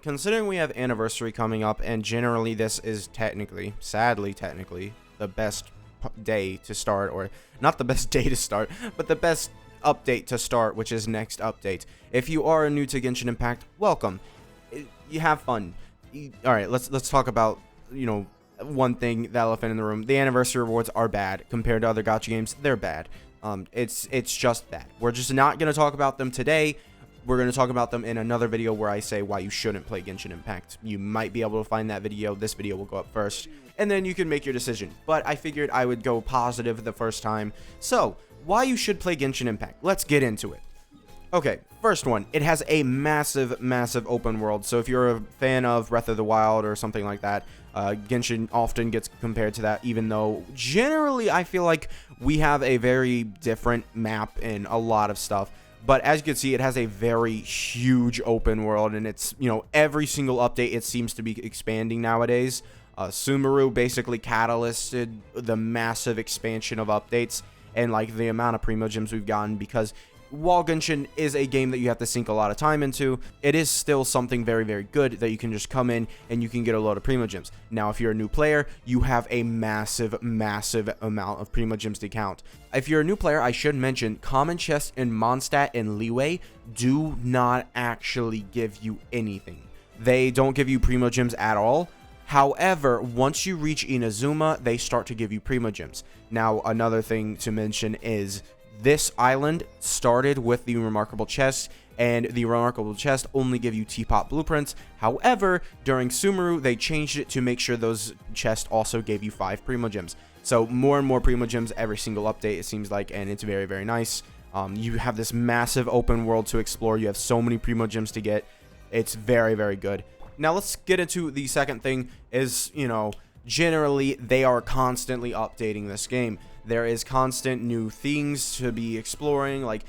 Considering we have anniversary coming up, and generally this is sadly technically, the best day to start, or not the best day to start, but the best update to start, which is next update. If you are new to Genshin Impact, welcome. You have fun. Alright, let's talk about, one thing, the elephant in the room. The anniversary rewards are bad compared to other gacha games. They're bad. It's just that. We're just not going to talk about them today. We're going to talk about them in another video where I say why you shouldn't play Genshin Impact. You might be able to find that video. This video will go up first, and then you can make your decision. But I figured I would go positive the first time. So, why you should play Genshin Impact? Let's get into it. Okay, first one. It has a massive, massive open world. So if you're a fan of Breath of the Wild or something like that, Genshin often gets compared to that, even though generally I feel like we have a very different map in a lot of stuff. But as you can see, it has a very huge open world, and it's, every single update it seems to be expanding nowadays. Sumeru basically catalysted the massive expansion of updates and like the amount of Primo Gems we've gotten, because while Genshin is a game that you have to sink a lot of time into, it is still something very, very good that you can just come in and you can get a load of Primo Gems. Now, if you're a new player, you have a massive, massive amount of Primo Gems to count. If you're a new player, I should mention Common Chest and Mondstadt and Leeway do not actually give you anything. They don't give you Primo Gems at all. However, once you reach Inazuma, they start to give you Primo Gems. Now, another thing to mention is this island started with the Remarkable Chest, and the Remarkable Chest only give you Teapot Blueprints. However, during Sumeru, they changed it to make sure those chests also gave you 5 Primo Gems. So more and more Primo Gems every single update, it seems like, and it's very, very nice. You have this massive open world to explore. You have so many Primo Gems to get. It's very, very good. Now let's get into the second thing is, generally they are constantly updating this game. There is constant new things to be exploring. Like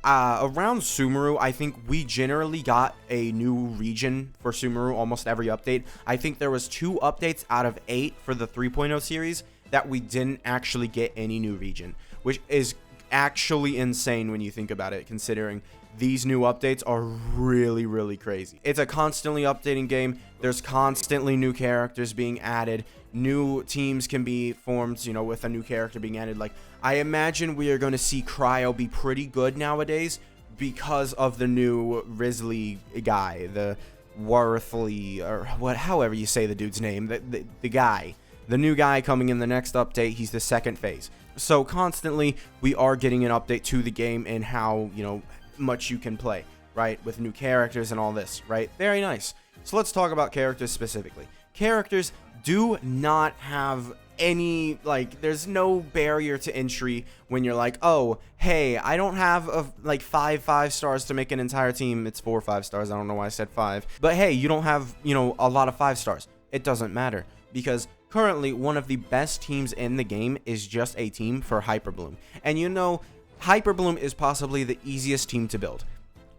around Sumeru, I think we generally got a new region for Sumeru almost every update. I think there was 2 updates out of 8 for the 3.0 series that we didn't actually get any new region, which is actually insane when you think about it, considering these new updates are really, really crazy. It's a constantly updating game. There's constantly new characters being added. New teams can be formed, with a new character being added. Like, I imagine we are going to see Cryo be pretty good nowadays because of the new Risley guy, the Worthley, or however you say the dude's name, the guy. The new guy coming in the next update, he's the second phase. So constantly, we are getting an update to the game and how, much you can play, right? With new characters and all this, right? Very nice. So let's talk about characters specifically. Characters do not have any, there's no barrier to entry when you're like, oh, hey, I don't have five stars to make an entire team. It's 4 5 stars. I don't know why I said 5. But hey, you don't have, a lot of 5 stars. It doesn't matter, because currently one of the best teams in the game is just a team for Hyperbloom. And Hyperbloom is possibly the easiest team to build.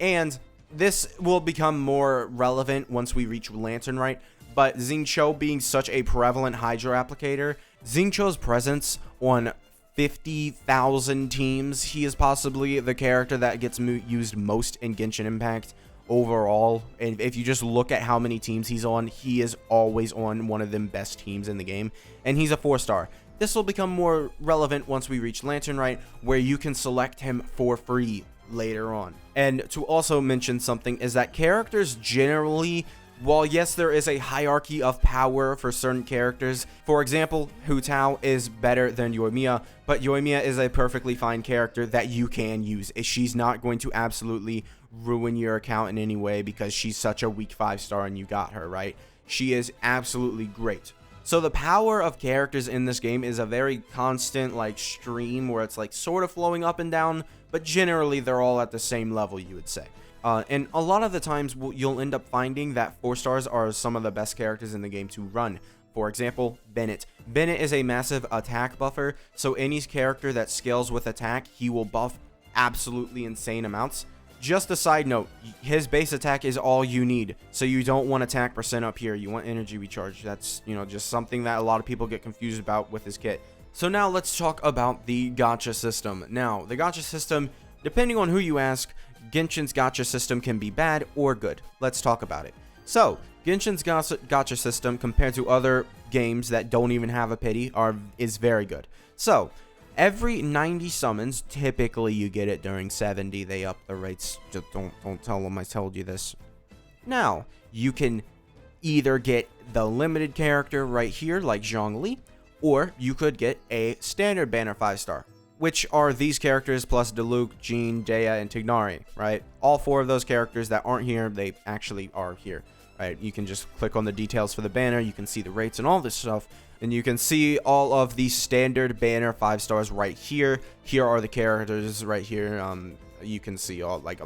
And this will become more relevant once we reach Lantern Rite. But Xingqiu being such a prevalent Hydro applicator, Xingqiu's presence on 50,000 teams, he is possibly the character that gets used most in Genshin Impact overall. And if you just look at how many teams he's on, he is always on one of them best teams in the game. And he's a 4-star. This will become more relevant once we reach Lantern Rite, where you can select him for free later on. And to also mention something is that characters generally, while yes, there is a hierarchy of power for certain characters. For example, Hu Tao is better than Yoimiya, but Yoimiya is a perfectly fine character that you can use. She's not going to absolutely ruin your account in any way because she's such a weak 5-star and you got her, right? She is absolutely great. So the power of characters in this game is a very constant stream where it's sort of flowing up and down, but generally they're all at the same level, you would say. And a lot of the times you'll end up finding that 4 stars are some of the best characters in the game to run. For example, Bennett. Bennett is a massive attack buffer, so any character that scales with attack, he will buff absolutely insane amounts. Just a side note, his base attack is all you need, so you don't want attack percent up here, you want energy recharge. That's, just something that a lot of people get confused about with his kit. So now let's talk about the gacha system. Now, the gacha system, depending on who you ask, Genshin's gacha system can be bad or good. Let's talk about it. So, Genshin's gacha system, compared to other games that don't even have a pity, is very good. So, every 90 summons, typically you get it during 70. They up the rates. Just don't tell them I told you this. Now, you can either get the limited character right here, like Zhongli, or you could get a standard banner 5-star, which are these characters plus Diluc, Jean, Dea, and Tignari, right? All 4 of those characters that aren't here, they actually are here, right? You can just click on the details for the banner, you can see the rates and all this stuff, and you can see all of the standard banner 5-stars right here. Here are the characters right here. You can see all, like,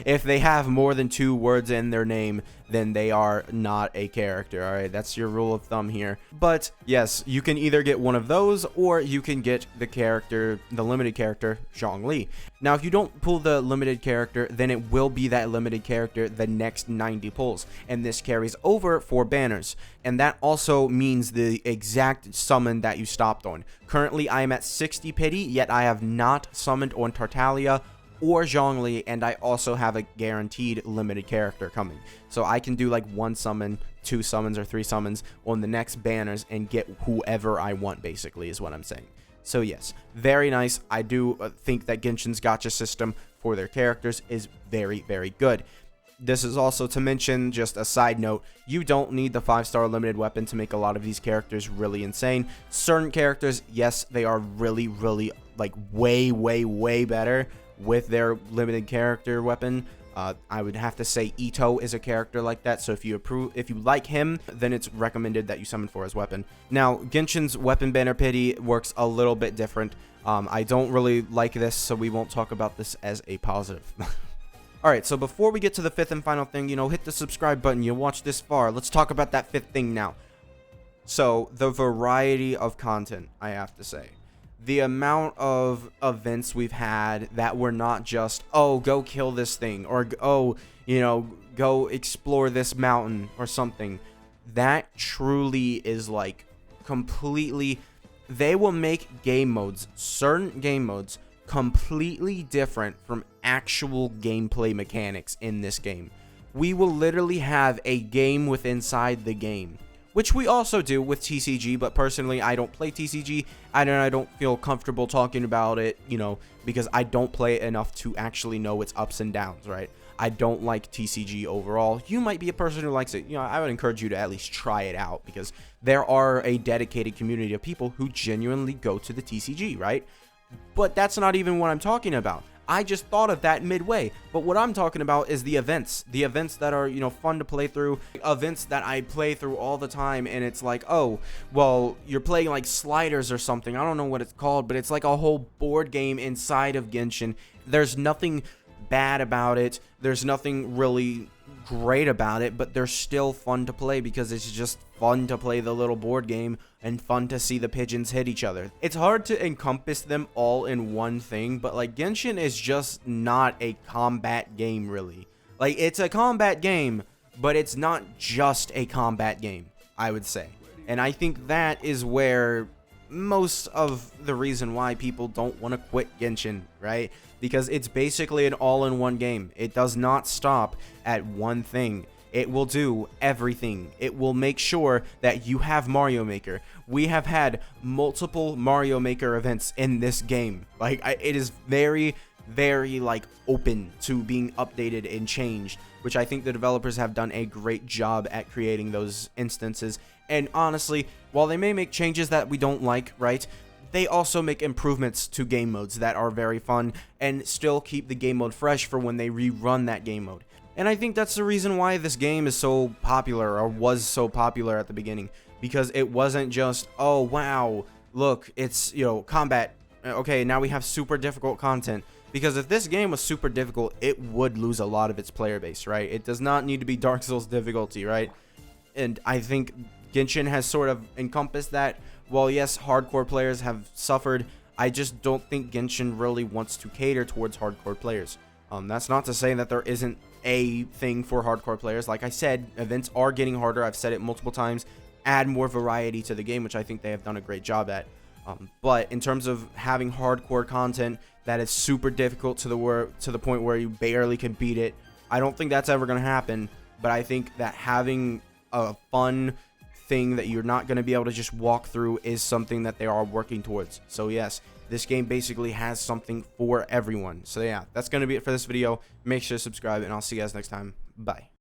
if they have more than 2 words in their name, then they are not a character. All right, that's your rule of thumb here. But yes, you can either get one of those, or you can get the limited character Zhongli. Now, if you don't pull the limited character, then it will be that limited character the next 90 pulls, and this carries over for banners. And that also means the exact summon that you stopped on. Currently, I am at 60 pity, yet I have not summoned on Tartaglia or Zhongli, and I also have a guaranteed limited character coming. So I can do like 1 summon, 2 summons, or 3 summons on the next banners and get whoever I want, basically, is what I'm saying. So yes, very nice. I do think that Genshin's gacha system for their characters is very, very good. This is also to mention, just a side note, you don't need the 5-star limited weapon to make a lot of these characters really insane. Certain characters, yes, they are really, really, like, way, way, way better with their limited character weapon. I would have to say Ito is a character like that, so if you like him, then it's recommended that you summon for his weapon. Now, Genshin's weapon banner pity works a little bit different. I don't really like this, so we won't talk about this as a positive. Alright, so before we get to the 5th and final thing, hit the subscribe button. You watched this far. Let's talk about that 5th thing now. So, the variety of content, I have to say. The amount of events we've had that were not just, oh, go kill this thing, or, oh, go explore this mountain or something. That truly is, like, completely, they will make game modes, certain game modes, completely different from actual gameplay mechanics in this game. We will literally have a game within inside the game, which we also do with TCG, but personally, I don't play TCG, and I don't feel comfortable talking about it, because I don't play it enough to actually know its ups and downs, right? I don't like TCG overall. You might be a person who likes it. I would encourage you to at least try it out, because there are a dedicated community of people who genuinely go to the TCG, right? But that's not even what I'm talking about. I just thought of that midway, but what I'm talking about is the events that are, fun to play through, events that I play through all the time, and it's like, oh, well, you're playing like Sliders or something, I don't know what it's called, but it's like a whole board game inside of Genshin. There's nothing bad about it, there's nothing really great about it, but they're still fun to play because it's just fun to play the little board game and fun to see the pigeons hit each other. It's hard to encompass them all in one thing, but like Genshin is just not a combat game really. Like, it's a combat game, but it's not just a combat game, I would say. And I think that is where most of the reason why people don't want to quit Genshin, right? Because it's basically an all-in-one game. It does not stop at one thing. It will do everything. It will make sure that you have Mario Maker. We have had multiple Mario Maker events in this game. Like, it is very, very, like, open to being updated and changed, which I think the developers have done a great job at creating those instances. And honestly, while they may make changes that we don't like, right, they also make improvements to game modes that are very fun and still keep the game mode fresh for when they rerun that game mode. And I think that's the reason why this game is so popular, or was so popular at the beginning, because it wasn't just, oh wow, look, it's, combat, okay, now we have super difficult content. Because if this game was super difficult, it would lose a lot of its player base, right? It does not need to be Dark Souls difficulty, right? And I think Genshin has sort of encompassed that. While yes, hardcore players have suffered, I just don't think Genshin really wants to cater towards hardcore players. That's not to say that there isn't a thing for hardcore players. Like I said, events are getting harder. I've said it multiple times. Add more variety to the game, which I think they have done a great job at. But in terms of having hardcore content that is super difficult to the point where you barely can beat it, I don't think that's ever going to happen. but I think that having a fun thing that you're not going to be able to just walk through is something that they are working towards. So yes, this game basically has something for everyone. So yeah, that's going to be it for this video. Make sure to subscribe, and I'll see you guys next time. Bye.